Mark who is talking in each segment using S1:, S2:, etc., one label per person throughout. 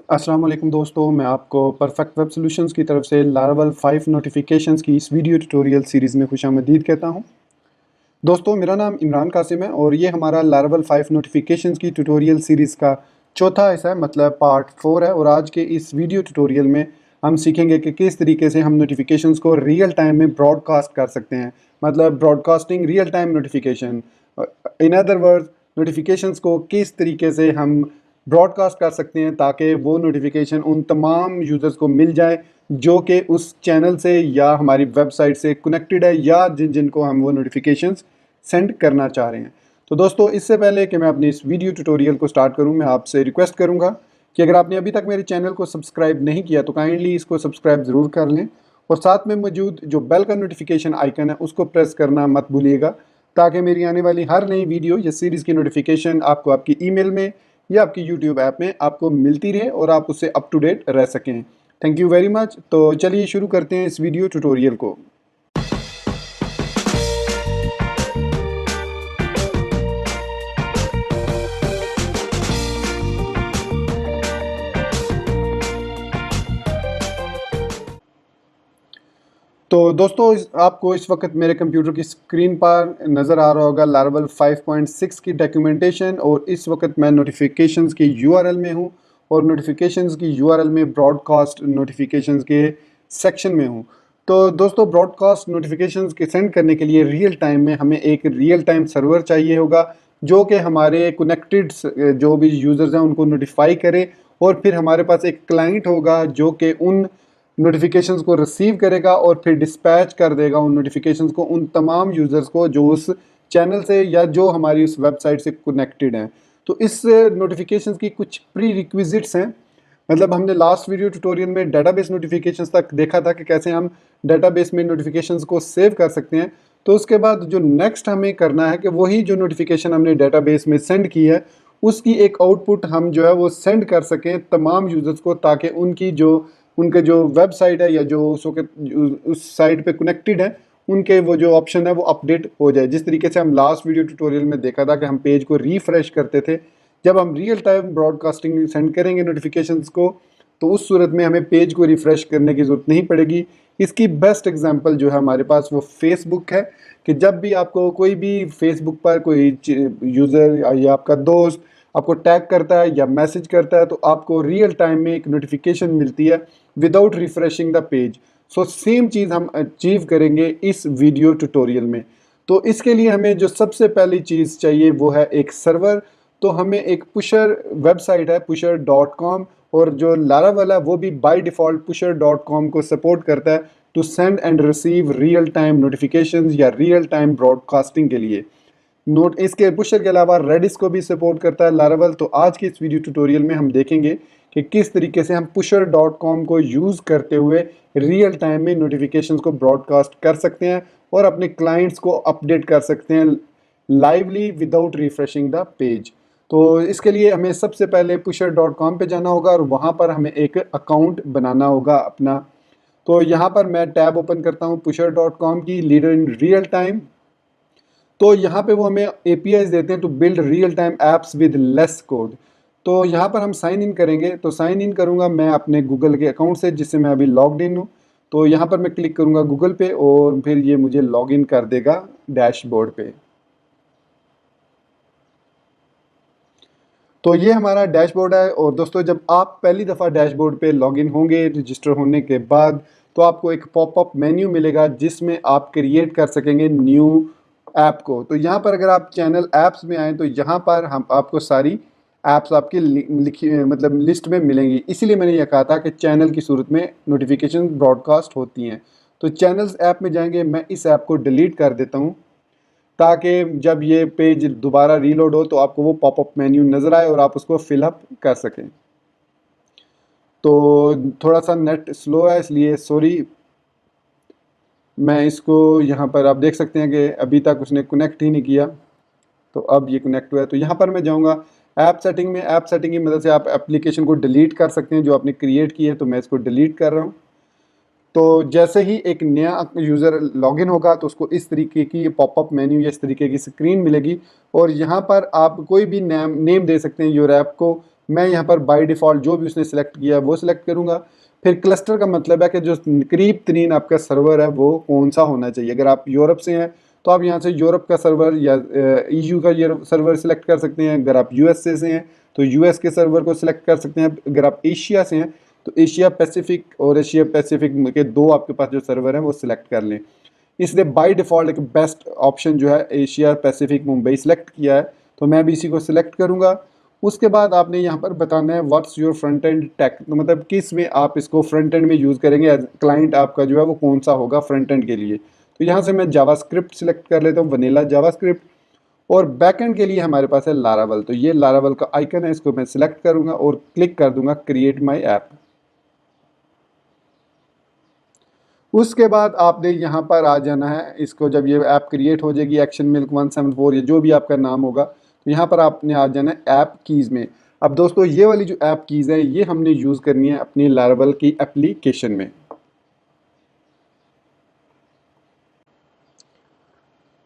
S1: अस्सलाम वालेकुम दोस्तों, मैं आपको परफेक्ट वेब सॉल्यूशंस की तरफ से लारावेल 5 नोटिफिकेशंस की इस वीडियो ट्यूटोरियल सीरीज़ में खुशामदीद कहता हूं। दोस्तों, मेरा नाम इमरान कासिम है और ये हमारा लारावेल 5 नोटिफिकेशंस की ट्यूटोरियल सीरीज़ का चौथा हिस्सा है, मतलब पार्ट 4 है। और आज के इस वीडियो ट्यूटोरियल में हम सीखेंगे कि किस तरीके से हम नोटिफिकेशंस को रियल टाइम में ब्रॉडकास्ट कर सकते हैं, मतलब broadcasting real time notification. In other words, notifications को किस तरीके से हम ब्रॉडकास्ट कर सकते हैं ताकि वो नोटिफिकेशन उन तमाम यूज़र्स को मिल जाए जो कि उस चैनल से या हमारी वेबसाइट से कनेक्टेड है, या जिन जिनको हम वो नोटिफिकेशंस सेंड करना चाह रहे हैं। तो दोस्तों, इससे पहले कि मैं अपनी इस वीडियो ट्यूटोरियल को स्टार्ट करूं, मैं आपसे रिक्वेस्ट करूंगा कि अगर आपने अभी तक मेरे चैनल को सब्सक्राइब नहीं किया तो काइंडली इसको सब्सक्राइब ज़रूर कर लें और साथ में मौजूद जो बेल का नोटिफिकेशन आइकन है उसको प्रेस करना मत भूलिएगा, ताकि मेरी आने वाली हर नई वीडियो या सीरीज़ की नोटिफिकेशन आपको आपकी ईमेल में या आपकी यूट्यूब ऐप में आपको मिलती रहे और आप उससे अप टू डेट रह सकें। Thank you very much. तो चलिए शुरू करते हैं इस वीडियो ट्यूटोरियल को। तो दोस्तों, आपको इस वक्त मेरे कंप्यूटर की स्क्रीन पर नज़र आ रहा होगा लारावेल 5.6 की डॉक्यूमेंटेशन, और इस वक्त मैं नोटिफिकेशंस की यूआरएल में हूँ और नोटिफिकेशंस की यूआरएल में ब्रॉडकास्ट नोटिफिकेशंस के सेक्शन में हूँ। तो दोस्तों, ब्रॉडकास्ट नोटिफिकेशंस के सेंड करने के लिए रियल टाइम में हमें एक रियल टाइम सर्वर चाहिए होगा जो कि हमारे कनेक्टेड जो भी यूज़र्स हैं उनको नोटिफाई करे, और फिर हमारे पास एक क्लाइंट होगा जो कि उन नोटिफिकेशंस को रिसीव करेगा और फिर डिस्पैच कर देगा उन नोटिफिकेशंस को उन तमाम यूज़र्स को जो उस चैनल से या जो हमारी उस वेबसाइट से कनेक्टेड हैं। तो इस नोटिफिकेशंस की कुछ प्री रिक्विजिट्स हैं। मतलब हमने लास्ट वीडियो ट्यूटोरियल में डेटाबेस नोटिफिकेशंस तक देखा था कि कैसे हम डेटाबेस में नोटिफिकेशंस को सेव कर सकते हैं। तो उसके बाद जो नेक्स्ट हमें करना है कि वही जो नोटिफिकेशन हमने डेटाबेस में सेंड की है उसकी एक आउटपुट हम जो है वो सेंड कर सकें तमाम यूज़र्स को, ताकि उनके जो वेबसाइट है या जो उस साइट पे कनेक्टेड है उनके वो जो ऑप्शन है वो अपडेट हो जाए। जिस तरीके से हम लास्ट वीडियो ट्यूटोरियल में देखा था कि हम पेज को रिफ्रेश करते थे, जब हम रियल टाइम ब्रॉडकास्टिंग सेंड करेंगे नोटिफिकेशंस को तो उस सूरत में हमें पेज को रिफ़्रेश करने की ज़रूरत नहीं पड़ेगी। इसकी बेस्ट एग्जांपल जो है हमारे पास वो फेसबुक है, कि जब भी आपको कोई भी फेसबुक पर कोई यूज़र या आपका दोस्त आपको टैग करता है या मैसेज करता है तो आपको रियल टाइम में एक नोटिफिकेशन मिलती है without refreshing the page. So same चीज़ हम अचीव करेंगे इस वीडियो ट्यूटोरियल में। तो इसके लिए हमें जो सबसे पहली चीज़ चाहिए वो है एक सर्वर। तो हमें एक पुशर वेबसाइट है pusher.com, और जो लारावेल है वो भी बाय डिफ़ॉल्ट pusher.com को सपोर्ट करता है to send and receive real time notifications या रियल टाइम ब्रॉडकास्टिंग के लिए। नोट इसके पुशर के अलावा रेडिस को भी सपोर्ट करता है लारावेल। तो आज की इस वीडियो ट्यूटोरियल में हम देखेंगे कि किस तरीके से हम pusher.com को यूज़ करते हुए रियल टाइम में नोटिफिकेशंस को ब्रॉडकास्ट कर सकते हैं और अपने क्लाइंट्स को अपडेट कर सकते हैं lively without refreshing the page. तो इसके लिए हमें सबसे पहले pusher.com पे जाना होगा और वहाँ पर हमें एक अकाउंट बनाना होगा अपना। तो यहाँ पर मैं टैब ओपन करता हूँ pusher.com की, लीडर इन रियल टाइम। तो यहाँ पे वो हमें APIs देते हैं to build real time apps with less code. तो यहाँ पर हम साइन इन करेंगे। तो साइन इन करूँगा मैं अपने गूगल के अकाउंट से जिससे मैं अभी लॉग्ड इन हूँ। तो यहाँ पर मैं क्लिक करूँगा गूगल पे और फिर ये मुझे लॉग इन कर देगा डैशबोर्ड पे। तो ये हमारा डैशबोर्ड है। और दोस्तों, जब आप पहली दफ़ा डैशबोर्ड पे लॉगिन होंगे रजिस्टर होने के बाद तो आपको एक पॉपअप मेन्यू मिलेगा जिसमें आप क्रिएट कर सकेंगे न्यू ऐप को। तो यहाँ पर अगर आप चैनल ऐप्स में आएँ तो यहाँ पर हम आपको सारी ऐप्स आपकी लिखी मतलब लिस्ट में मिलेंगी। इसीलिए मैंने यह कहा था कि चैनल की सूरत में नोटिफिकेशन ब्रॉडकास्ट होती हैं। तो चैनल्स ऐप में जाएंगे, मैं इस ऐप को डिलीट कर देता हूँ ताकि जब ये पेज दोबारा रीलोड हो तो आपको वो पॉपअप मेन्यू नज़र आए और आप उसको फिलअप कर सकें। तो थोड़ा सा नेट स्लो है इसलिए सॉरी। मैं इसको यहाँ पर आप देख सकते हैं कि अभी तक उसने कनेक्ट ही नहीं किया, तो अब ये कनेक्ट हुआ है। तो यहाँ पर मैं जाऊँगा ऐप सेटिंग में। ऐप सेटिंग की मदद से आप एप्लीकेशन को डिलीट कर सकते हैं जो आपने क्रिएट की है। तो मैं इसको डिलीट कर रहा हूँ। तो जैसे ही एक नया यूज़र लॉगिन होगा तो उसको इस तरीके की पॉपअप मेन्यू या इस तरीके की स्क्रीन मिलेगी, और यहाँ पर आप कोई भी नेम दे सकते हैं योर ऐप को। मैं यहाँ पर बाय डिफ़ॉल्ट जो भी उसने सिलेक्ट किया है वो सिलेक्ट करूँगा। फिर क्लस्टर का मतलब है कि जो करीब तरीन आपका सर्वर है वो कौन सा होना चाहिए। अगर आप यूरोप से हैं तो आप यहाँ से यूरोप का सर्वर या EU का ये सर्वर सिलेक्ट कर सकते हैं। अगर आप USA से हैं तो US के सर्वर को सिलेक्ट कर सकते हैं। अगर आप एशिया से हैं तो एशिया पैसिफिक और एशिया पैसिफिक के दो आपके पास जो सर्वर हैं वो सिलेक्ट कर लें। इसलिए बाय डिफ़ॉल्ट एक बेस्ट ऑप्शन जो है एशिया पैसिफिक मुंबई सिलेक्ट किया है, तो मैं भी इसी को सिलेक्ट करूँगा। उसके बाद आपने यहाँ पर बताना है what's your front end tech, तो मतलब किस में आप इसको फ्रंट एंड में यूज़ करेंगे। एज क्लाइंट आपका जो है वो कौन सा होगा फ्रंट एंड के लिए। तो यहाँ से मैं जावास्क्रिप्ट सिलेक्ट कर लेता हूँ, वनीला जावास्क्रिप्ट। और बैकएंड के लिए हमारे पास है लारावल, तो ये लारावल का आइकन है, इसको मैं सिलेक्ट करूँगा और क्लिक कर दूंगा क्रिएट माई ऐप। उसके बाद आपने यहाँ पर आ जाना है, इसको जब ये ऐप क्रिएट हो जाएगी एक्शन मिल्क 174 या जो भी आपका नाम होगा, तो यहाँ पर आपने आ जाना है ऐप कीज़ में। अब दोस्तों ये वाली जो ऐप कीज़ है ये हमने यूज़ करनी है अपनी लारावल की एप्लीकेशन में।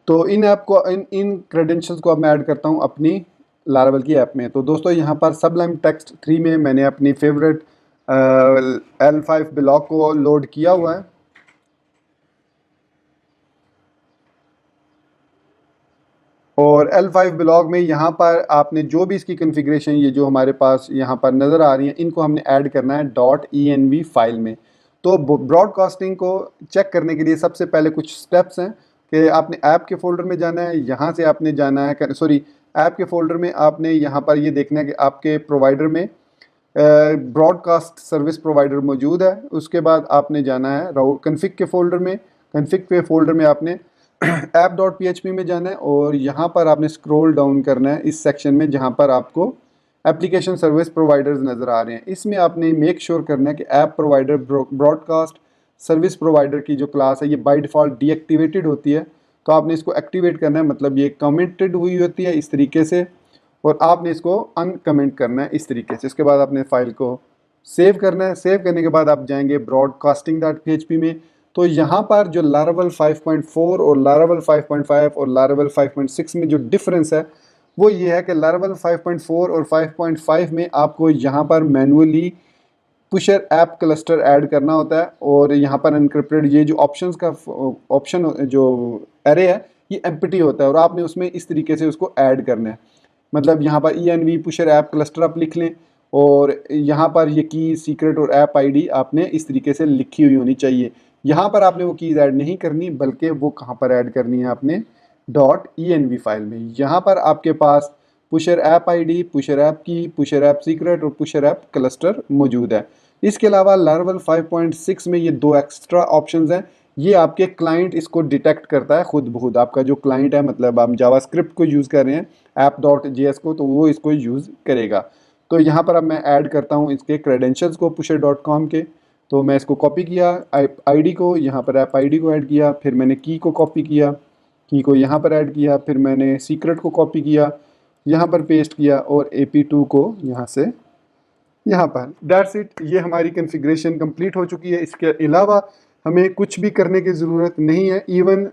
S1: तो इन ऐप को इन क्रेडेंशियल्स को अब मैं ऐड करता हूँ अपनी लारावल की ऐप में। तो दोस्तों यहाँ पर सबलाइम टेक्स्ट 3 में मैंने अपनी फेवरेट L5 ब्लॉक को लोड किया हुआ है। और L5 ब्लॉग में यहाँ पर आपने जो भी इसकी कॉन्फ़िगरेशन ये जो हमारे पास यहाँ पर नज़र आ रही है इनको हमने ऐड करना है .env फाइल में। तो ब्रॉडकास्टिंग को चेक करने के लिए सबसे पहले कुछ स्टेप्स हैं कि आपने ऐप के फ़ोल्डर में जाना है, यहाँ से आपने जाना है सॉरी ऐप के फ़ोल्डर में आपने यहाँ पर ये देखना है कि आपके प्रोवाइडर में ब्रॉडकास्ट सर्विस प्रोवाइडर मौजूद है। उसके बाद आपने जाना है कन्फिग के फ़ोल्डर में, कन्फिग के फ़ोल्डर में आपने app.php में जाना है और यहाँ पर आपने स्क्रॉल डाउन करना है इस सेक्शन में जहाँ पर आपको एप्लीकेशन सर्विस प्रोवाइडर्स नज़र आ रहे हैं। इसमें आपने मेक श्योर करना है कि app provider broadcast service provider की जो क्लास है ये बाय डिफ़ॉल्ट डीएक्टिवेटेड होती है, तो आपने इसको एक्टिवेट करना है, मतलब ये कमेंटेड हुई होती है इस तरीके से और आपने इसको अनकमेंट करना है इस तरीके से। इसके बाद आपने फाइल को सेव करना है। सेव करने के बाद आप जाएंगे broadcasting.php में। तो यहाँ पर जो लारावल 5.4 और लारावल 5.5 और लारावल 5.6 में जो डिफरेंस है वो ये है कि लारावल 5.4 और 5.5 में आपको यहाँ पर manually pusher app cluster add करना होता है और यहाँ पर एनक्रिप्टेड ये जो ऑप्शंस का ऑप्शन जो एरे है ये एम्प्टी होता है और आपने उसमें इस तरीके से उसको ऐड करना है। मतलब यहाँ पर env पुशर ऐप क्लस्टर आप लिख लें और यहाँ पर ये की सीक्रेट और ऐप आईडी आपने इस तरीके से लिखी हुई होनी चाहिए। यहाँ पर आपने वो कीज़ ऐड नहीं करनी बल्कि वो कहाँ पर ऐड करनी है आपने .env फाइल में। यहाँ पर आपके पास Pusher app ID, Pusher app key, Pusher app secret और पुशर ऐप क्लस्टर मौजूद है। इसके अलावा लारावल 5.6 में ये दो एक्स्ट्रा ऑप्शंस हैं, ये आपके क्लाइंट इसको डिटेक्ट करता है खुद ब खुद। आपका जो क्लाइंट है मतलब आप जावास्क्रिप्ट को यूज़ कर रहे हैं app.js को, तो वो इसको यूज़ करेगा। तो यहाँ पर अब मैं ऐड करता हूँ इसके क्रेडेंशियल्स को पुशर.com के। तो मैं इसको कॉपी किया आईडी को, यहाँ पर ऐप आईडी को ऐड किया, फिर मैंने की को कॉपी किया, की को यहाँ पर ऐड किया, फिर मैंने सीक्रेट को कॉपी किया, यहाँ पर पेस्ट किया और AP2 को यहाँ से यहाँ पर। दैट्स इट, ये हमारी कॉन्फ़िगरेशन कंप्लीट हो चुकी है। इसके अलावा हमें कुछ भी करने की ज़रूरत नहीं है, इवन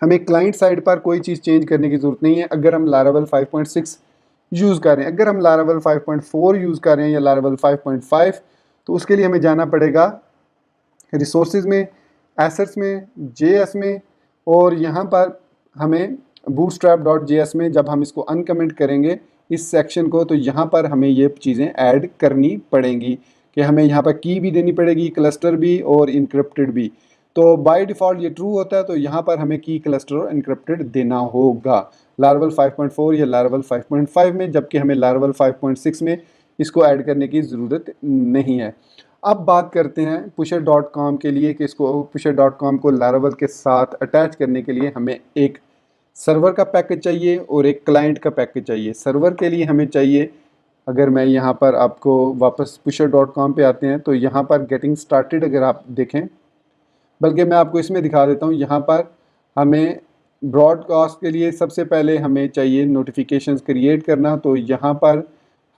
S1: हमें क्लाइंट साइड पर कोई चीज़ चेंज करने की ज़रूरत नहीं है अगर हम लारावल 5.6 यूज़ कर रहे हैं। अगर हम लारावल 5.4 यूज़ कर रहे हैं या लारावल 5.5 तो उसके लिए हमें जाना पड़ेगा रिसोर्सेज में, एसेट्स में, JS में और यहाँ पर हमें bootstrap.js में जब हम इसको अनकमेंट करेंगे इस सेक्शन को तो यहाँ पर हमें ये चीज़ें ऐड करनी पड़ेंगी कि हमें यहाँ पर की भी देनी पड़ेगी, क्लस्टर भी और इनक्रिप्टेड भी। तो बाय डिफ़ॉल्ट ये ट्रू होता है, तो यहाँ पर हमें की, क्लस्टर और इनक्रिप्टेड देना होगा लारावल 5.4 या लारावल 5.5 में, जबकि हमें लारावल 5.6 में इसको ऐड करने की ज़रूरत नहीं है। अब बात करते हैं पुशर.com के लिए कि इसको पुशर.com को लारावल के साथ अटैच करने के लिए हमें एक सर्वर का पैकेज चाहिए और एक क्लाइंट का पैकेज चाहिए। सर्वर के लिए हमें चाहिए, अगर मैं यहाँ पर आपको वापस पुशर.com पे आते हैं तो यहाँ पर गेटिंग स्टार्टेड अगर आप देखें, बल्कि मैं आपको इसमें दिखा देता हूँ। यहाँ पर हमें ब्रॉडकास्ट के लिए सबसे पहले हमें चाहिए नोटिफिकेशंस क्रिएट करना, तो यहाँ पर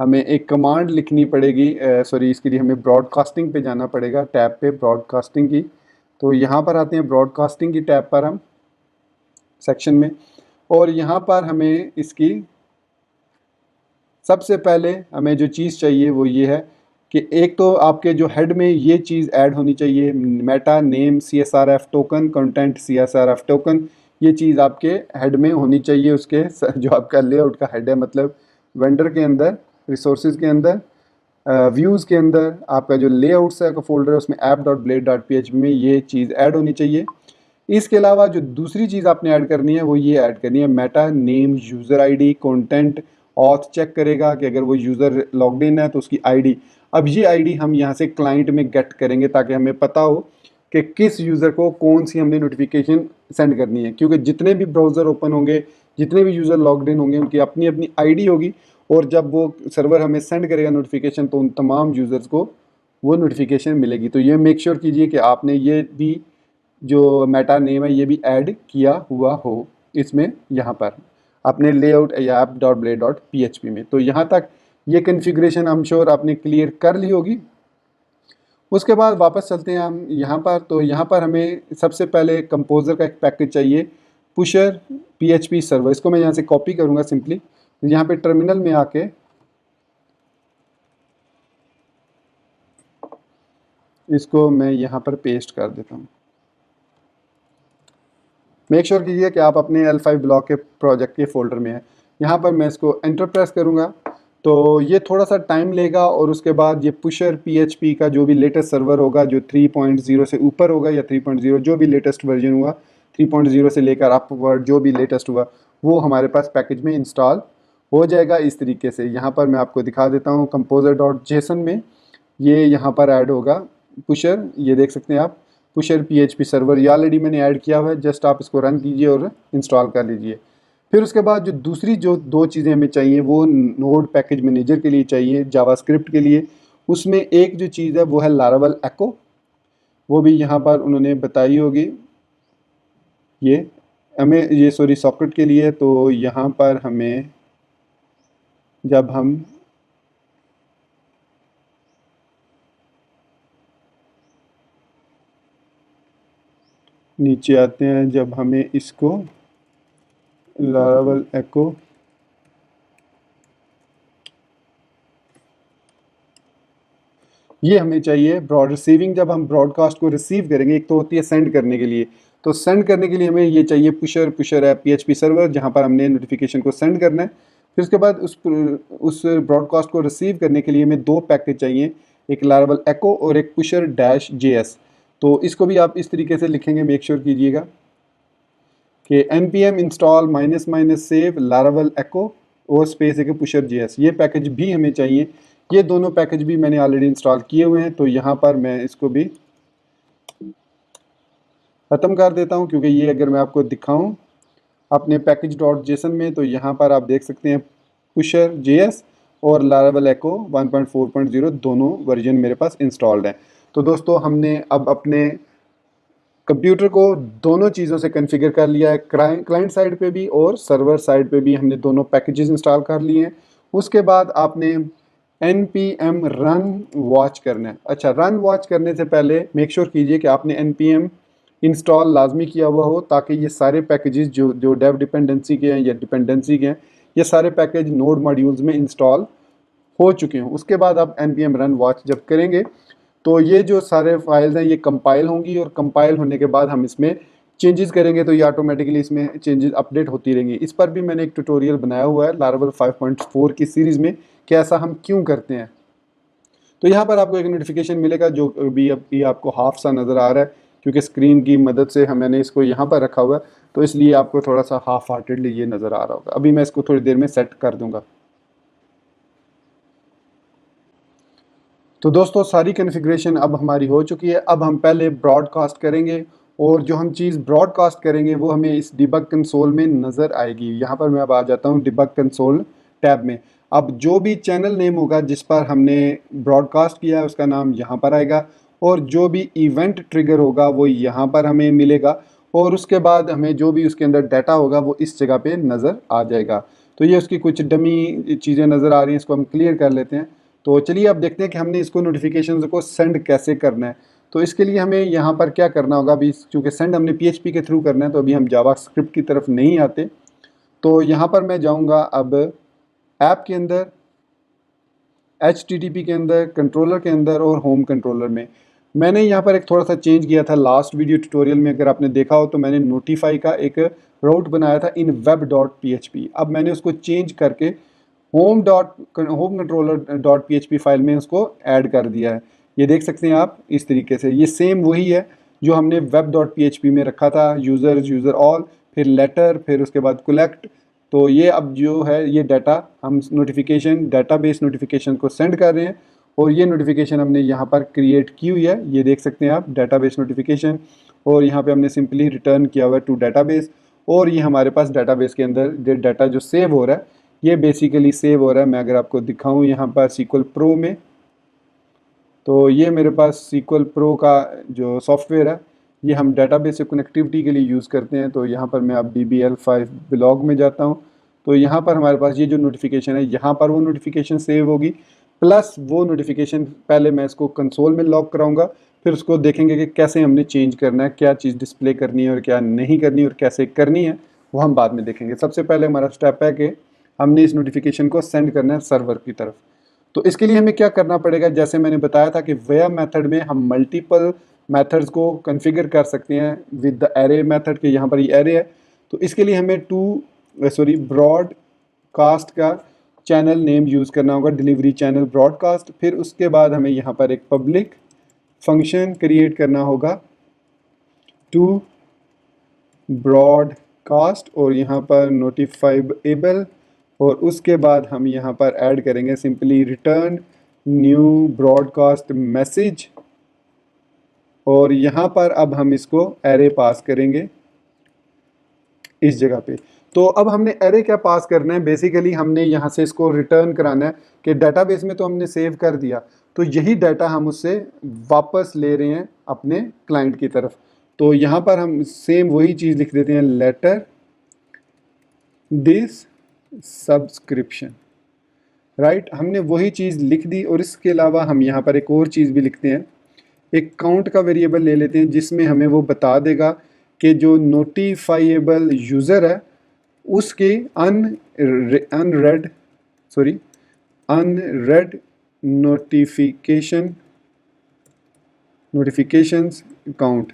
S1: हमें एक कमांड लिखनी पड़ेगी, सॉरी इसके लिए हमें ब्रॉडकास्टिंग पे जाना पड़ेगा, टैब पे ब्रॉडकास्टिंग की। तो यहाँ पर आते हैं ब्रॉडकास्टिंग की टैब पर हम सेक्शन में और यहाँ पर हमें इसकी सबसे पहले हमें जो चीज़ चाहिए वो ये है कि एक तो आपके जो हेड में ये चीज़ ऐड होनी चाहिए, Meta name CSRF token, content CSRF token, ये चीज़ आपके हेड में होनी चाहिए। उसके जो आपका लेआउट का हेड है, मतलब वेंडर के अंदर, रिसोर्सेज के अंदर, व्यूज़ के अंदर आपका जो लेआउट्स है का फोल्डर है उसमें app.blade.php में ये चीज़ ऐड होनी चाहिए। इसके अलावा जो दूसरी चीज़ आपने ऐड करनी है वो ये ऐड करनी है, meta name user ID content auth check करेगा कि अगर वो यूज़र लॉग्ड इन है तो उसकी आईडी। अब ये आईडी हम यहाँ से क्लाइंट में गेट करेंगे ताकि हमें पता हो कि किस यूज़र को कौन सी हमने नोटिफिकेशन सेंड करनी है, क्योंकि जितने भी ब्राउज़र ओपन होंगे, जितने भी यूज़र लॉग्ड इन होंगे, उनकी अपनी अपनी आईडी होगी, और जब वो सर्वर हमें सेंड करेगा नोटिफिकेशन तो उन तमाम यूज़र्स को वो नोटिफिकेशन मिलेगी। तो ये मेक श्योर कीजिए कि आपने ये भी जो मेटा नेम है ये भी ऐड किया हुआ हो इसमें, यहाँ पर अपने लेआउट या app.blade.php में। तो यहाँ तक ये कॉन्फ़िगरेशन आई एम श्योर आपने क्लियर कर ली होगी। उसके बाद वापस चलते हैं हम यहाँ पर। तो यहाँ पर हमें सबसे पहले कंपोज़र का एक पैकेज चाहिए, पुशर PHP सर्वर। इसको मैं यहाँ से कॉपी करूँगा सिंपली, यहाँ पे टर्मिनल में आके इसको मैं यहाँ पर पेस्ट कर देता हूँ। मेक श्योर कीजिए कि आप अपने L5 ब्लॉक के प्रोजेक्ट के फोल्डर में है। यहाँ पर मैं इसको एंटर प्रेस करूँगा तो ये थोड़ा सा टाइम लेगा, और उसके बाद ये पुशर PHP का जो भी लेटेस्ट सर्वर होगा, जो 3.0 से ऊपर होगा या 3.0 जो भी लेटेस्ट वर्जन हुआ, 3.0 से लेकर अपवर्ड जो भी लेटेस्ट हुआ, वो हमारे पास पैकेज में इंस्टॉल हो जाएगा इस तरीके से। यहाँ पर मैं आपको दिखा देता हूँ, composer.json में ये यहाँ पर ऐड होगा पुशर, ये देख सकते हैं आप, पुशर PHP सर्वर। ये ऑलरेडी मैंने ऐड किया हुआ है, जस्ट आप इसको रन कीजिए और इंस्टॉल कर लीजिए। फिर उसके बाद जो दूसरी जो दो चीज़ें हमें चाहिए वो नोड पैकेज मैनेजर के लिए चाहिए, जावास्क्रिप्ट के लिए। उसमें एक जो चीज़ है वो है लारावेल एको, वो भी यहाँ पर उन्होंने बताई होगी। ये हमें ये सॉकेट के लिए। तो यहाँ पर हमें जब हम नीचे आते हैं, जब हमें इसको लारावेल एको ये हमें चाहिए ब्रॉड रिसीविंग। जब हम ब्रॉडकास्ट को रिसीव करेंगे, एक तो होती है सेंड करने के लिए, तो सेंड करने के लिए हमें ये चाहिए पुशर है PHP सर्वर, जहाँ पर हमने नोटिफिकेशन को सेंड करना है। फिर उसके बाद उस ब्रॉडकास्ट को रिसीव करने के लिए हमें दो पैकेज चाहिए, एक लारावेल एको और एक pusher-js। तो इसको भी आप इस तरीके से लिखेंगे, मेक श्योर कीजिएगा कि npm install --save लारावेल एको और स्पेस एक pusher-js, ये पैकेज भी हमें चाहिए। ये दोनों पैकेज भी मैंने ऑलरेडी इंस्टॉल किए हुए हैं, तो यहाँ पर मैं इसको भी ख़त्म कर देता हूँ, क्योंकि ये अगर मैं आपको दिखाऊं अपने पैकेज.json में, तो यहाँ पर आप देख सकते हैं pusher-js और लारावेल एको 1.4.0 दोनों वर्जन मेरे पास इंस्टॉल्ड हैं। तो दोस्तों हमने अब अपने कंप्यूटर को दोनों चीज़ों से कॉन्फ़िगर कर लिया है, क्लाइंट साइड पे भी और सर्वर साइड पे भी हमने दोनों पैकेजेस इंस्टॉल कर लिए हैं। उसके बाद आपने npm रन वॉच करना है। अच्छा, रन वॉच करने से पहले मेक श्योर कीजिए कि आपने npm इंस्टॉल लाजमी किया हुआ हो, ताकि ये सारे पैकेजेस जो डेव डिपेंडेंसी के हैं या डिपेंडेंसी के हैं, ये सारे पैकेज नोड मॉड्यूल्स में इंस्टॉल हो चुके हों। उसके बाद आप npm रन वॉच जब करेंगे तो ये जो सारे फाइल्स हैं ये कंपाइल होंगी, और कंपाइल होने के बाद हम इसमें चेंजेस करेंगे तो ये ऑटोमेटिकली इसमें चेंजेस अपडेट होती रहेंगी। इस पर भी मैंने एक ट्यूटोरियल बनाया हुआ है लारावेल 5.4 की सीरीज़ में कि ऐसा हम क्यों करते हैं। तो यहाँ पर आपको एक नोटिफिकेशन मिलेगा जो भी अभी आपको हाफ सा नज़र आ रहा है, क्योंकि स्क्रीन की मदद से मैंने इसको यहाँ पर रखा हुआ है, तो इसलिए आपको थोड़ा सा हाफ हार्टेडली ये नज़र आ रहा होगा। अभी मैं इसको थोड़ी देर में सेट कर दूँगा। तो दोस्तों सारी कॉन्फ़िगरेशन अब हमारी हो चुकी है। अब हम पहले ब्रॉडकास्ट करेंगे, और जो हम चीज़ ब्रॉडकास्ट करेंगे वो हमें इस डिबग कंसोल में नज़र आएगी। यहाँ पर मैं अब आ जाता हूँ डिबग कंसोल टैब में। अब जो भी चैनल नेम होगा जिस पर हमने ब्रॉडकास्ट किया है उसका नाम यहाँ पर आएगा, और जो भी इवेंट ट्रिगर होगा वो यहाँ पर हमें मिलेगा, और उसके बाद हमें जो भी उसके अंदर डाटा होगा वो इस जगह पे नज़र आ जाएगा। तो ये उसकी कुछ डमी चीज़ें नज़र आ रही हैं, इसको हम क्लियर कर लेते हैं। तो चलिए अब देखते हैं कि हमने इसको नोटिफिकेशन को सेंड कैसे करना है। तो इसके लिए हमें यहाँ पर क्या करना होगा, अभी चूँकि सेंड हमने PHP के थ्रू करना है तो अभी हम जावास्क्रिप्ट की तरफ नहीं आते। तो यहाँ पर मैं जाऊँगा अब ऐप के अंदर, HTTP के अंदर, कंट्रोलर के अंदर और होम कंट्रोलर में। मैंने यहाँ पर एक थोड़ा सा चेंज किया था लास्ट वीडियो ट्यूटोरियल में, अगर आपने देखा हो तो मैंने नोटिफाई का एक राउट बनाया था इन web.php। अब मैंने उसको चेंज करके home controller dot PHP file में उसको ऐड कर दिया है। ये देख सकते हैं आप इस तरीके से, ये सेम वही है जो हमने web.php में रखा था, यूज़र ऑल, फिर लेटर, फिर उसके बाद कलेक्ट। तो ये अब जो है ये डाटा हम नोटिफिकेशन, डाटाबेस नोटिफिकेशन को सेंड कर रहे हैं, और ये नोटिफिकेशन हमने यहाँ पर क्रिएट की हुई है, ये देख सकते हैं आप डाटाबेस नोटिफिकेशन, और यहाँ पे हमने सिंपली रिटर्न किया हुआ है टू डाटाबेस। और ये हमारे पास डाटाबेस के अंदर डाटा जो सेव हो रहा है, ये बेसिकली सेव हो रहा है। मैं अगर आपको दिखाऊं यहाँ पर SQL Pro में, तो ये मेरे पास SQL Pro का जो सॉफ्टवेयर है, ये हम डाटाबेस से कनेक्टिविटी के लिए यूज़ करते हैं। तो यहाँ पर मैं अब DBL5 ब्लॉग में जाता हूँ, तो यहाँ पर हमारे पास ये जो नोटिफिकेशन है, यहाँ पर वो नोटिफिकेशन सेव होगी, प्लस वो नोटिफिकेशन पहले मैं इसको कंसोल में लॉक कराऊंगा, फिर उसको देखेंगे कि कैसे हमने चेंज करना है, क्या चीज़ डिस्प्ले करनी है और क्या नहीं करनी और कैसे करनी है, वो हम बाद में देखेंगे। सबसे पहले हमारा स्टेप है कि हमने इस नोटिफिकेशन को सेंड करना है सर्वर की तरफ। तो इसके लिए हमें क्या करना पड़ेगा, जैसे मैंने बताया था कि वेयर मेथड में हम मल्टीपल मेथड्स को कॉन्फ़िगर कर सकते हैं विद द एरे मेथड के, यहाँ पर ये एरे है। तो इसके लिए हमें ब्रॉडकास्ट का चैनल नेम यूज़ करना होगा, डिलीवरी चैनल ब्रॉडकास्ट। फिर उसके बाद हमें यहाँ पर एक पब्लिक फंक्शन क्रिएट करना होगा टू ब्रॉडकास्ट, और यहाँ पर नोटिफाइबल, और उसके बाद हम यहाँ पर ऐड करेंगे simply return new broadcast message, और यहाँ पर अब हम इसको एरे पास करेंगे इस जगह पे। तो अब हमने एरे क्या पास करना है, बेसिकली हमने यहाँ से इसको रिटर्न कराना है कि डाटाबेस में तो हमने सेव कर दिया, तो यही डाटा हम उससे वापस ले रहे हैं अपने क्लाइंट की तरफ। तो यहाँ पर हम सेम वही चीज़ लिख देते हैं, लेटर दिस सब्सक्रिप्शन, राइट। हमने वही चीज़ लिख दी, और इसके अलावा हम यहाँ पर एक और चीज़ भी लिखते हैं, एक काउंट का वेरिएबल ले लेते हैं, जिसमें हमें वो बता देगा कि जो नोटिफाइएबल यूज़र है उसके अनरेड नोटिफिकेशंस काउंट,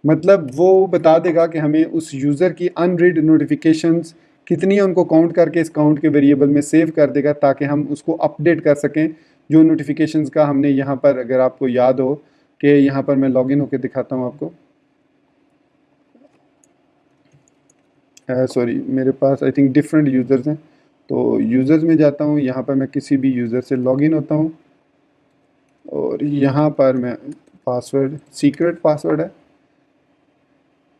S1: मतलब वो बता देगा कि हमें उस यूज़र की अनरीड नोटिफिकेशंस कितनी है, उनको काउंट करके इस काउंट के वेरिएबल में सेव कर देगा, ताकि हम उसको अपडेट कर सकें जो नोटिफिकेशंस का हमने यहाँ पर, अगर आपको याद हो कि यहाँ पर मैं लॉगिन होकर दिखाता हूँ आपको, सॉरी मेरे पास आई थिंक डिफरेंट यूज़र्स हैं। तो यूज़र्स में जाता हूँ, यहाँ पर मैं किसी भी यूज़र से लॉगिन होता हूँ, और यहाँ पर मैं पासवर्ड सीक्रेट पासवर्ड है।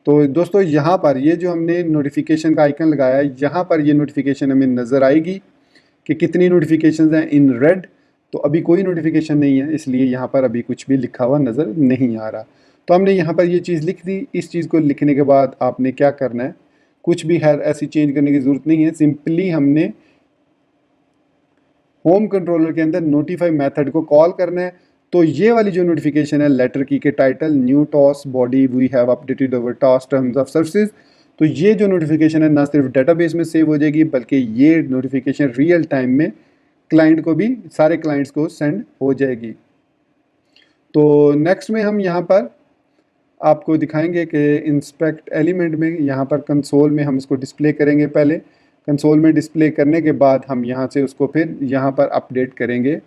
S1: तो दोस्तों यहाँ पर ये जो हमने नोटिफिकेशन का आइकन लगाया है, यहाँ पर ये नोटिफिकेशन हमें नज़र आएगी कि कितनी नोटिफिकेशंस हैं इन रेड। तो अभी कोई नोटिफिकेशन नहीं है, इसलिए यहाँ पर अभी कुछ भी लिखा हुआ नज़र नहीं आ रहा। तो हमने यहाँ पर ये चीज़ लिख दी। इस चीज़ को लिखने के बाद आपने क्या करना है, कुछ भी है ऐसी चेंज करने की ज़रूरत नहीं है, सिंपली हमने होम कंट्रोलर के अंदर नोटिफाई मेथड को कॉल करना है। तो ये वाली जो नोटिफिकेशन है, लेटर की के title new TOS body we have updated our task terms of services, तो ये जो नोटिफिकेशन है ना सिर्फ डेटाबेस में सेव हो जाएगी, बल्कि ये नोटिफिकेशन रियल टाइम में क्लाइंट को भी, सारे क्लाइंट्स को सेंड हो जाएगी। तो नेक्स्ट में हम यहाँ पर आपको दिखाएंगे कि इंस्पेक्ट एलिमेंट में, यहाँ पर कंसोल में हम इसको डिस्प्ले करेंगे। पहले कंसोल में डिस्प्ले करने के बाद हम यहाँ से उसको फिर यहाँ पर अपडेट करेंगे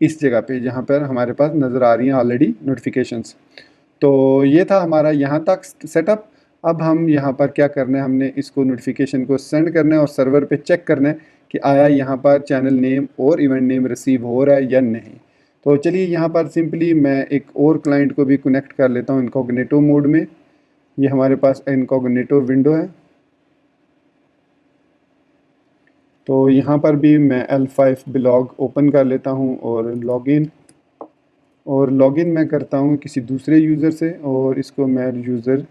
S1: इस जगह पे, जहाँ पर हमारे पास नज़र आ रही हैं ऑलरेडी नोटिफिकेशंस। तो ये था हमारा यहाँ तक सेटअप। अब हम यहाँ पर क्या करना है, हमने इसको नोटिफिकेशन को सेंड करना है और सर्वर पे चेक करना है कि आया यहाँ पर चैनल नेम और इवेंट नेम रिसीव हो रहा है या नहीं। तो चलिए यहाँ पर सिंपली मैं एक और क्लाइंट को भी कनेक्ट कर लेता हूँ इनकॉग्निटो मोड में। ये हमारे पास इनकॉग्निटो विंडो है, तो यहाँ पर भी मैं L5 ब्लॉग ओपन कर लेता हूँ और लॉगिन मैं करता हूँ किसी दूसरे यूज़र से, और इसको मैं यूज़र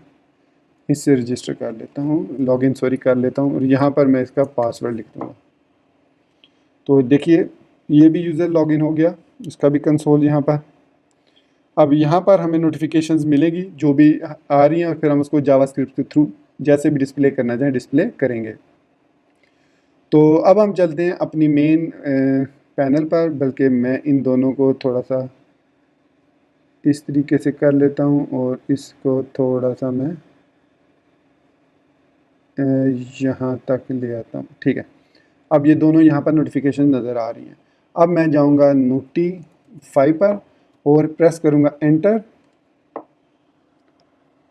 S1: इससे रजिस्टर कर लेता हूँ, लॉगिन कर लेता हूँ, और यहाँ पर मैं इसका पासवर्ड लिख दूँगा। तो देखिए ये भी यूज़र लॉगिन हो गया, इसका भी कंसोल यहाँ पर। अब यहाँ पर हमें नोटिफिकेशंस मिलेगी जो भी आ रही हैं, और फिर हम उसको जावास्क्रिप्ट के थ्रू जैसे भी डिस्प्ले करना चाहें डिस्प्ले करेंगे। तो अब हम चलते हैं अपनी मेन पैनल पर, बल्कि मैं इन दोनों को थोड़ा सा इस तरीके से कर लेता हूँ और इसको थोड़ा सा मैं यहाँ तक ले आता हूँ। ठीक है, अब ये दोनों यहाँ पर नोटिफिकेशन नज़र आ रही हैं। अब मैं जाऊँगा नोटिफाई पर और प्रेस करूँगा एंटर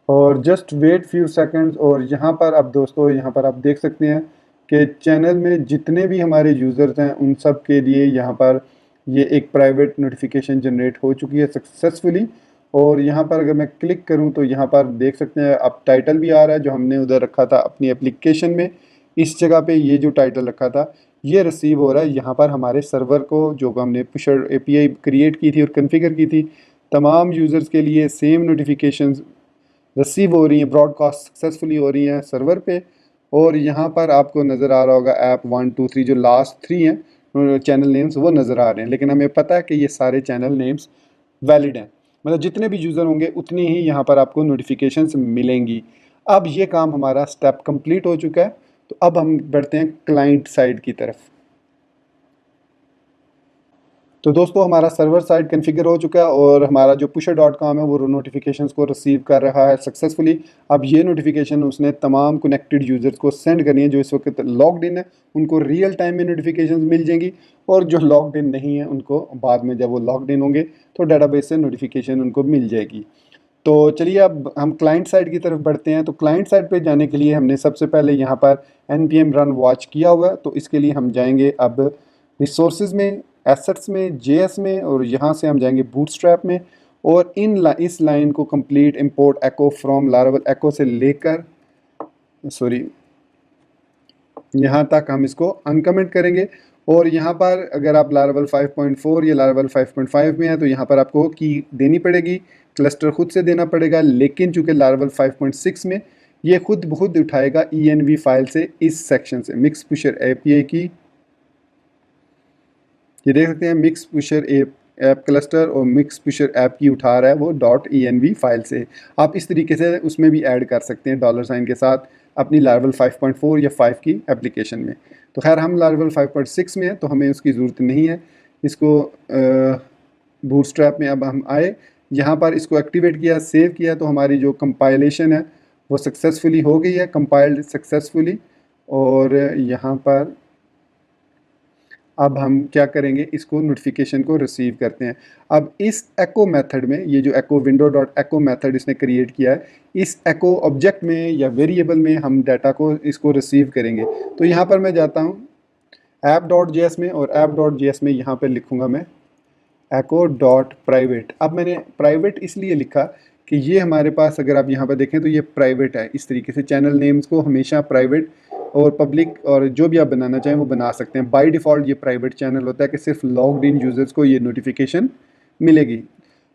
S1: और जस्ट वेट फ्यू सेकंड्स। और यहाँ पर अब दोस्तों, यहाँ पर आप देख सकते हैं कि चैनल में जितने भी हमारे यूज़र्स हैं उन सब के लिए यहाँ पर ये एक प्राइवेट नोटिफिकेशन जनरेट हो चुकी है सक्सेसफुली। और यहाँ पर अगर मैं क्लिक करूँ तो यहाँ पर देख सकते हैं अब टाइटल भी आ रहा है जो हमने उधर रखा था अपनी एप्लीकेशन में। इस जगह पे ये जो टाइटल रखा था ये रिसीव हो रहा है यहाँ पर हमारे सर्वर को, जो हमने पुशर API क्रिएट की थी और कन्फिगर की थी। तमाम यूज़र्स के लिए सेम नोटिफिकेशंस रिसीव हो रही हैं, ब्रॉडकास्ट सक्सेसफुली हो रही हैं सर्वर पे। और यहाँ पर आपको नज़र आ रहा होगा ऐप 1 2 3 जो लास्ट 3 हैं चैनल नेम्स वो नज़र आ रहे हैं। लेकिन हमें पता है कि ये सारे चैनल नेम्स वैलिड हैं, मतलब जितने भी यूज़र होंगे उतनी ही यहाँ पर आपको नोटिफिकेशंस मिलेंगी। अब ये काम हमारा स्टेप कंप्लीट हो चुका है, तो अब हम बढ़ते हैं क्लाइंट साइड की तरफ। तो दोस्तों हमारा सर्वर साइड कॉन्फ़िगर हो चुका है और हमारा जो pusher.com है वो नोटिफिकेशंस को रिसीव कर रहा है सक्सेसफुली। अब ये नोटिफिकेशन उसने तमाम कनेक्टेड यूज़र्स को सेंड करनी है जो इस वक्त लॉग्ड इन है, उनको रियल टाइम में नोटिफिकेशंस मिल जाएंगी। और जो लॉग्ड इन नहीं है उनको बाद में जब वो लॉग्ड इन होंगे तो डाटाबेस से नोटिफिकेशन उनको मिल जाएगी। तो चलिए अब हम क्लाइंट साइड की तरफ बढ़ते हैं। तो क्लाइंट साइड पे जाने के लिए हमने सबसे पहले यहाँ पर npm रन वॉच किया हुआ है, तो इसके लिए हम जाएंगे अब रिसोर्सेज में, एसेट्स में, JS में, और यहाँ से हम जाएंगे बूटस्ट्रैप में। और इस लाइन को complete import Echo from Laravel Echo से लेकर यहाँ तक हम इसको अनकमेंट करेंगे। और यहाँ पर अगर आप लारावेल 5.4 या लारावेल 5.5 में है तो यहाँ पर आपको की देनी पड़ेगी, क्लस्टर खुद से देना पड़ेगा। लेकिन चूँकि लारावेल 5.6 में ये खुद ब खुद उठाएगा env फाइल से, इस सेक्शन से मिक्स पुशर API की, ये देख सकते हैं मिक्स पुशर ऐप क्लस्टर और मिक्स पुशर ऐप की उठा रहा है वो .env फाइल से। आप इस तरीके से उसमें भी ऐड कर सकते हैं $साइन के साथ अपनी लारावेल 5.4 या 5 की एप्लीकेशन में। तो खैर हम लारावेल 5.6 में है तो हमें उसकी ज़रूरत नहीं है। इसको बूटस्ट्रैप में अब हम आए, यहाँ पर इसको एक्टिवेट किया, सेव किया, तो हमारी जो कंपाइलेशन है वो सक्सेसफुली हो गई है, कंपाइल्ड सक्सेसफुली। और यहाँ पर अब हम क्या करेंगे, इसको नोटिफिकेशन को रिसीव करते हैं। अब इस एको मेथड में, ये जो एको window.echo मेथड इसने क्रिएट किया है, इस एको ऑब्जेक्ट में या वेरिएबल में हम डाटा को इसको रिसीव करेंगे। तो यहाँ पर मैं जाता हूँ app.js में, और app.js में यहाँ पर लिखूँगा मैं echo.private। अब मैंने प्राइवेट इसलिए लिखा कि ये हमारे पास, अगर आप यहाँ पर देखें तो ये प्राइवेट है। इस तरीके से चैनल नेम्स को हमेशा प्राइवेट और पब्लिक और जो भी आप बनाना चाहें वो बना सकते हैं। बाय डिफ़ॉल्ट ये प्राइवेट चैनल होता है कि सिर्फ लॉग्ड इन यूज़र्स को ये नोटिफिकेशन मिलेगी।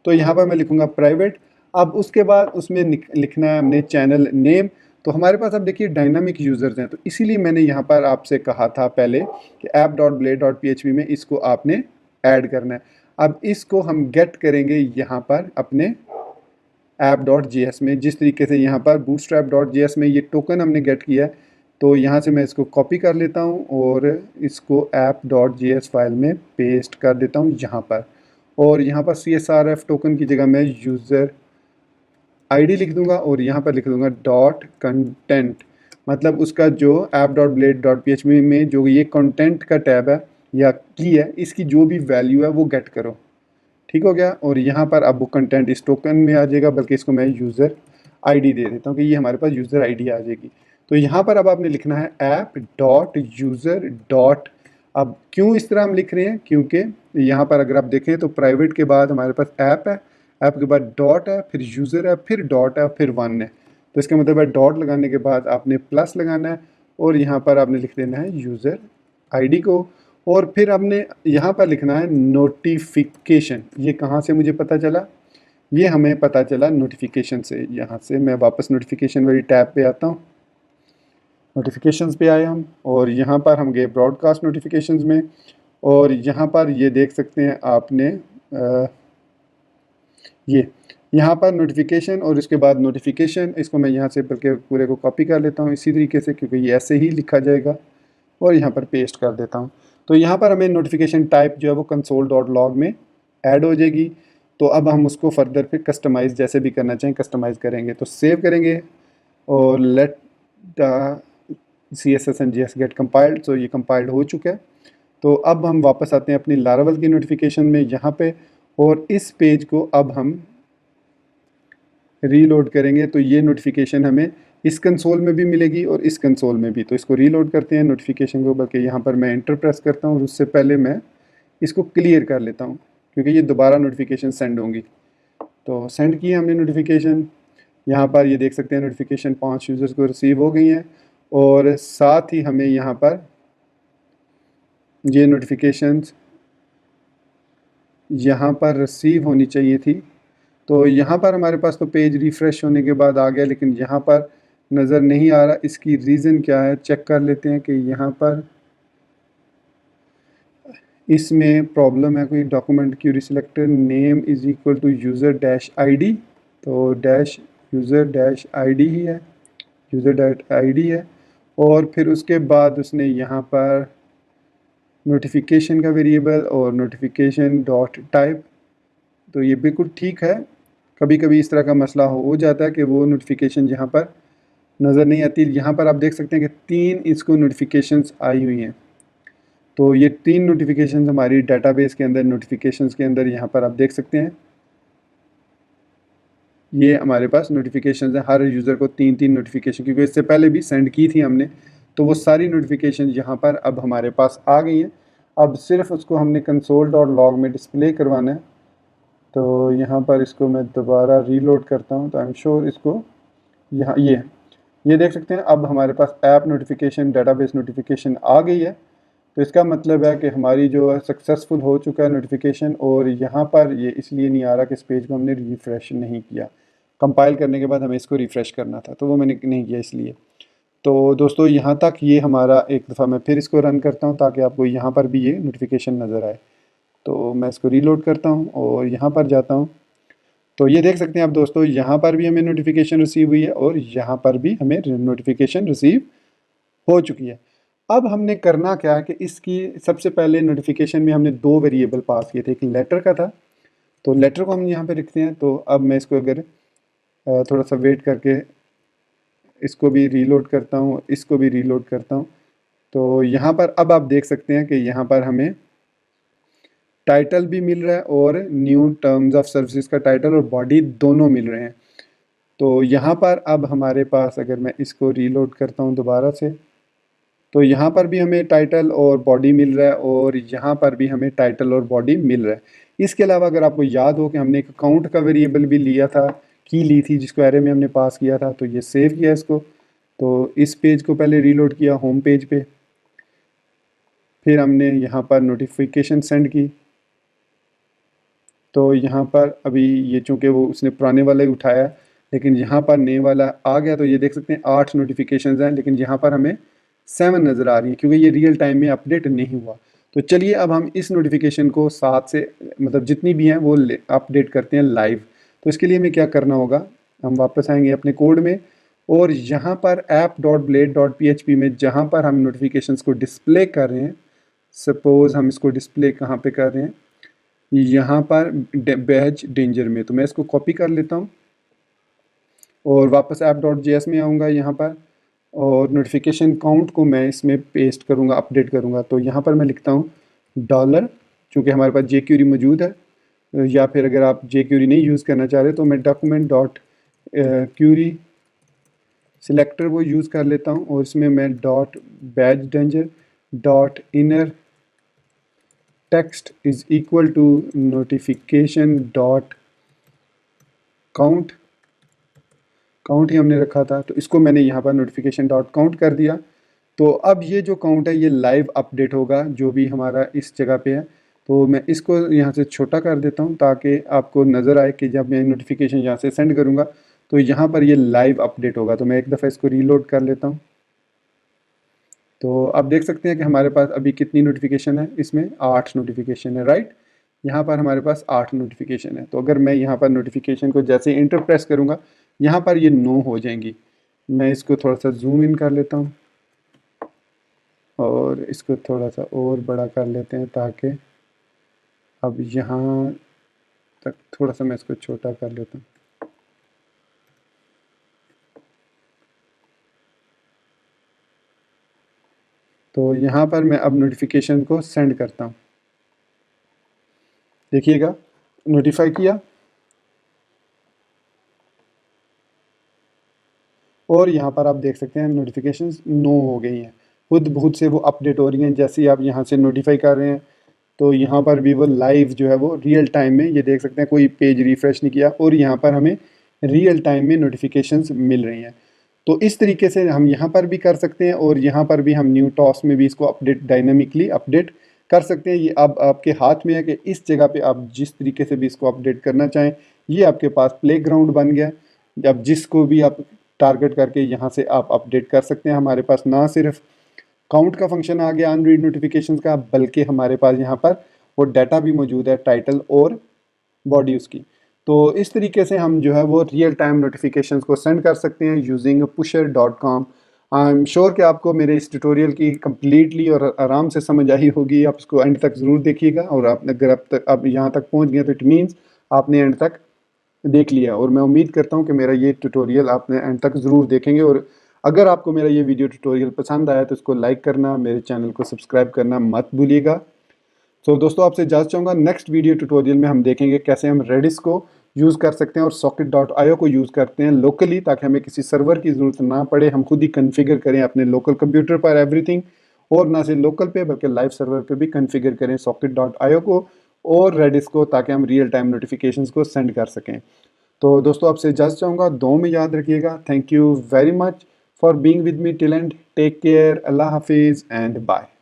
S1: तो यहाँ पर मैं लिखूँगा प्राइवेट। अब उसके बाद उसमें लिखना है हमने चैनल नेम। तो हमारे पास अब देखिए डायनामिक यूज़र्स हैं, तो इसीलिए मैंने यहाँ पर आपसे कहा था पहले कि app.blade.php में इसको आपने ऐड करना है। अब इसको हम गेट करेंगे यहाँ पर अपने app.js में, जिस तरीके से यहाँ पर bootstrap.js में ये टोकन हमने गेट किया है। तो यहाँ से मैं इसको कॉपी कर लेता हूँ और इसको app.js फाइल में पेस्ट कर देता हूँ यहाँ पर। और यहाँ पर CSRF टोकन की जगह मैं यूज़र ID लिख दूँगा और यहाँ पर लिख दूँगा .content, मतलब उसका जो app.blade.php में जो ये कंटेंट का टैब है या की है, इसकी जो भी वैल्यू है वो गेट करो। ठीक हो गया। और यहाँ पर अब वो कंटेंट इस टोकन में आ जाएगा, बल्कि इसको मैं यूज़र ID दे देता हूँ कि ये हमारे पास यूज़र ID आ जाएगी। तो यहाँ पर अब आपने लिखना है app.user. अब क्यों इस तरह हम लिख रहे हैं, क्योंकि यहाँ पर अगर आप देखें तो प्राइवेट के बाद हमारे पास ऐप है, ऐप के बाद डॉट है, फिर यूज़र है, फिर डॉट है, फिर 1 है। तो इसका मतलब है डॉट लगाने के बाद आपने प्लस लगाना है और यहाँ पर आपने लिख देना है यूज़र ID को। और फिर हमने यहाँ पर लिखना है नोटिफिकेशन। ये कहाँ से मुझे पता चला, ये हमें पता चला नोटिफिकेशन से। यहाँ से मैं वापस नोटिफिकेशन वाली टैब पे आता हूँ, नोटिफिकेशंस पे आए हम, और यहाँ पर हम गए ब्रॉडकास्ट नोटिफिकेशंस में। और यहाँ पर ये देख सकते हैं आपने ये यहाँ पर नोटिफिकेशन और इसके बाद नोटिफिकेशन, इसको मैं यहाँ से बल्कि पूरे को कॉपी कर लेता हूँ इसी तरीके से, क्योंकि ये ऐसे ही लिखा जाएगा, और यहाँ पर पेस्ट कर देता हूँ। तो यहाँ पर हमें नोटिफिकेशन टाइप जो है वो console.log में ऐड हो जाएगी। तो अब हम उसको फर्दर फिर कस्टमाइज़ जैसे भी करना चाहें कस्टमाइज़ करेंगे। तो सेव करेंगे और let the CSS and JS get compiled. तो ये कंपाइल्ड हो चुका है। तो अब हम वापस आते हैं अपनी लारावल की नोटिफिकेशन में यहाँ पे, और इस पेज को अब हम रीलोड करेंगे। तो ये नोटिफिकेशन हमें इस कंसोल में भी मिलेगी और इस कंसोल में भी। तो इसको रीलोड करते हैं नोटिफिकेशन को, बल्कि यहाँ पर मैं एंटर प्रेस करता हूँ और उससे पहले मैं इसको क्लियर कर लेता हूँ क्योंकि ये दोबारा नोटिफिकेशन सेंड होंगी। तो सेंड की हमने नोटिफिकेशन, यहाँ पर ये देख सकते हैं नोटिफिकेशन 5 यूज़र्स को रिसीव हो गई हैं, और साथ ही हमें यहाँ पर ये नोटिफिकेशंस यहाँ पर रिसीव होनी चाहिए थी। तो यहाँ पर हमारे पास तो पेज रिफ़्रेश होने के बाद आ गया, लेकिन यहाँ पर नज़र नहीं आ रहा। इसकी रीज़न क्या है चेक कर लेते हैं कि यहाँ पर इसमें प्रॉब्लम है कोई। Document query selector name is equal to user dash ID, तो डैश यूज़र डैश ID ही है, यूज़र डैश ID है। और फिर उसके बाद उसने यहाँ पर नोटिफिकेशन का वेरिएबल और नोटिफिकेशन डॉट टाइप, तो ये बिल्कुल ठीक है। कभी कभी इस तरह का मसला हो जाता है कि वो नोटिफिकेशन यहाँ पर नज़र नहीं आती। यहाँ पर आप देख सकते हैं कि 3 इसको नोटिफिकेशंस आई हुई हैं। तो ये 3 नोटिफिकेशंस हमारी डेटाबेस के अंदर नोटिफिकेशंस के अंदर यहाँ पर आप देख सकते हैं, ये हमारे पास नोटिफिकेशंस हैं। हर यूज़र को 3-3 नोटिफिकेशन, क्योंकि इससे पहले भी सेंड की थी हमने, तो वो सारी नोटिफिकेशन यहाँ पर अब हमारे पास आ गई हैं। अब सिर्फ उसको हमने console.log में डिस्प्ले करवाना है। तो यहाँ पर इसको मैं दोबारा रीलोड करता हूँ, तो आई एम श्योर इसको यहाँ ये देख सकते हैं अब हमारे पास ऐप नोटिफिकेशन डेटाबेस नोटिफिकेशन आ गई है। तो इसका मतलब है कि हमारी जो है सक्सेसफुल हो चुका है नोटिफिकेशन, और यहाँ पर ये इसलिए नहीं आ रहा कि इस पेज को हमने रिफ़्रेश नहीं किया। कंपाइल करने के बाद हमें इसको रिफ़्रेश करना था, तो वो मैंने नहीं किया इसलिए। तो दोस्तों यहाँ तक ये हमारा, एक दफ़ा मैं फिर इसको रन करता हूँ ताकि आपको यहाँ पर भी ये नोटिफिकेशन नज़र आए। तो मैं इसको रीलोड करता हूँ और यहाँ पर जाता हूँ। तो ये देख सकते हैं आप दोस्तों, यहाँ पर भी हमें नोटिफिकेशन रिसीव हुई है और यहाँ पर भी हमें नोटिफिकेशन रिसीव हो चुकी है। अब हमने करना क्या है कि इसकी सबसे पहले नोटिफिकेशन में हमने 2 वेरिएबल पास किए थे। एक लेटर का था, तो लेटर को हम यहाँ पे लिखते हैं। तो अब मैं इसको अगर थोड़ा सा वेट करके इसको भी रीलोड करता हूँ, इसको भी रीलोड करता हूँ, तो यहाँ पर अब आप देख सकते हैं कि यहाँ पर हमें टाइटल भी मिल रहा है और न्यू टर्म्स ऑफ सर्विसेज का टाइटल और बॉडी दोनों मिल रहे हैं। तो यहाँ पर अब हमारे पास, अगर मैं इसको रीलोड करता हूँ दोबारा से, तो यहाँ पर भी हमें टाइटल और बॉडी मिल रहा है और यहाँ पर भी हमें टाइटल और बॉडी मिल रहा है। इसके अलावा अगर आपको याद हो कि हमने एक अकाउंट का वेरिएबल भी लिया था, की ली थी, जिसको एरे में हमने पास किया था, तो ये सेव किया इसको। तो इस पेज को पहले रीलोड किया होम पेज पे, फिर हमने यहाँ पर नोटिफिकेशन सेंड की। तो यहाँ पर अभी ये चूँकि वो उसने पुराने वाले उठाया, लेकिन यहाँ पर नए वाला आ गया। तो ये देख सकते हैं 8 नोटिफिकेशंस हैं, लेकिन यहाँ पर हमें 7 नज़र आ रही है क्योंकि ये रियल टाइम में अपडेट नहीं हुआ। तो चलिए अब हम इस नोटिफिकेशन को 7 से मतलब जितनी भी हैं वो अपडेट करते हैं लाइव। तो इसके लिए हमें क्या करना होगा, हम वापस आएंगे अपने कोड में और यहाँ पर app.blade.php में जहाँ पर हम नोटिफिकेशंस को डिस्प्ले कर रहे हैं, सपोज़ हम इसको डिस्प्ले कहाँ पे कर रहे हैं, यहाँ पर बैच डेंजर में। तो मैं इसको कॉपी कर लेता हूँ और वापस app.js में आऊँगा यहाँ पर, और नोटिफिकेशन काउंट को मैं इसमें पेस्ट करूँगा, अपडेट करूँगा। तो यहाँ पर मैं लिखता हूँ डॉलर, चूँकि हमारे पास jQuery मौजूद है, या फिर अगर आप jQuery नहीं यूज़ करना चाह रहे तो मैं डॉक्यूमेंट डॉट क्यूरी सिलेक्टर वो यूज़ कर लेता हूँ, और इसमें मैं dot badge danger dot inner text is equal to notification dot count ही हमने रखा था, तो इसको मैंने यहाँ पर नोटिफिकेशन डॉट काउंट कर दिया। तो अब ये जो काउंट है ये लाइव अपडेट होगा जो भी हमारा इस जगह पे है। तो मैं इसको यहाँ से छोटा कर देता हूँ ताकि आपको नज़र आए कि जब मैं नोटिफिकेशन यहाँ से सेंड करूँगा तो यहाँ पर ये लाइव अपडेट होगा। तो मैं एक दफ़ा इसको रीलोड कर लेता हूँ। तो आप देख सकते हैं कि हमारे पास अभी कितनी नोटिफिकेशन है, इसमें 8 नोटिफिकेशन है, राइट। यहाँ पर हमारे पास 8 नोटिफिकेशन है। तो अगर मैं यहाँ पर नोटिफिकेशन को जैसे इंटर प्रेस करूँगा यहाँ पर ये 9 हो जाएंगी। मैं इसको थोड़ा सा जूम इन कर लेता हूँ। और इसको थोड़ा सा और बड़ा कर लेते हैं ताकि अब यहाँ तक थोड़ा सा मैं इसको छोटा कर लेता हूँ। तो यहाँ पर मैं अब नोटिफिकेशन को सेंड करता हूँ। देखिएगा, नोटिफाई किया और यहाँ पर आप देख सकते हैं नोटिफिकेशंस नो हो गई हैं, खुद बहुत से वो अपडेट हो रही हैं। जैसे ही आप यहाँ से नोटिफाई कर रहे हैं तो यहाँ पर भी वो लाइव जो है वो रियल टाइम में, ये देख सकते हैं कोई पेज रिफ़्रेश नहीं किया और यहाँ पर हमें रियल टाइम में नोटिफिकेशंस मिल रही हैं। तो इस तरीके से हम यहाँ पर भी कर सकते हैं और यहाँ पर भी हम न्यू टॉस में भी इसको अपडेट डायनामिकली अपडेट कर सकते हैं। ये अब आपके हाथ में है कि इस जगह पे आप जिस तरीके से भी इसको अपडेट करना चाहें, ये आपके पास प्लेग्राउंड बन गया। अब जिसको भी आप टारगेट करके यहाँ से आप अपडेट कर सकते हैं। हमारे पास ना सिर्फ काउंट का फंक्शन आ गया अनरीड नोटिफिकेशंस का, बल्कि हमारे पास यहाँ पर वो डाटा भी मौजूद है, टाइटल और बॉडी उसकी। तो इस तरीके से हम जो है वो रियल टाइम नोटिफिकेशंस को सेंड कर सकते हैं using pusher.com। I am sure कि आपको मेरे इस ट्यूटोरियल की कम्प्लीटली और आराम से समझ आई होगी। आप इसको एंड तक ज़रूर देखिएगा और आप अगर अब तक आप यहाँ तक पहुँच गए तो इट मीन्स आपने एंड तक देख लिया। और मैं उम्मीद करता हूँ कि मेरा ये ट्यूटोरियल आपने एंड तक ज़रूर देखेंगे। और अगर आपको मेरा ये वीडियो ट्यूटोरियल पसंद आया तो इसको लाइक करना, मेरे चैनल को सब्सक्राइब करना मत भूलिएगा। तो दोस्तों आपसे इजाज़त चाहूँगा, नेक्स्ट वीडियो ट्यूटोरियल में हम देखेंगे कैसे हम रेडिस को यूज़ कर सकते हैं और socket.io को यूज़ करते हैं लोकली, ताकि हमें किसी सर्वर की ज़रूरत ना पड़े, हम खुद ही कन्फिगर करें अपने लोकल कंप्यूटर पर एवरीथिंग। और ना सिर्फ लोकल पे बल्कि लाइव सर्वर पे भी कन्फिगर करें socket.io को और रेडिस को, ताकि हम रियल टाइम नोटिफिकेशंस को सेंड कर सकें। तो दोस्तों आपसे इजाज़त चाहूँगा, दुआ में याद रखिएगा। Thank you very much for being with me till end. Take care, अल्लाह हाफिज़ एंड बाय।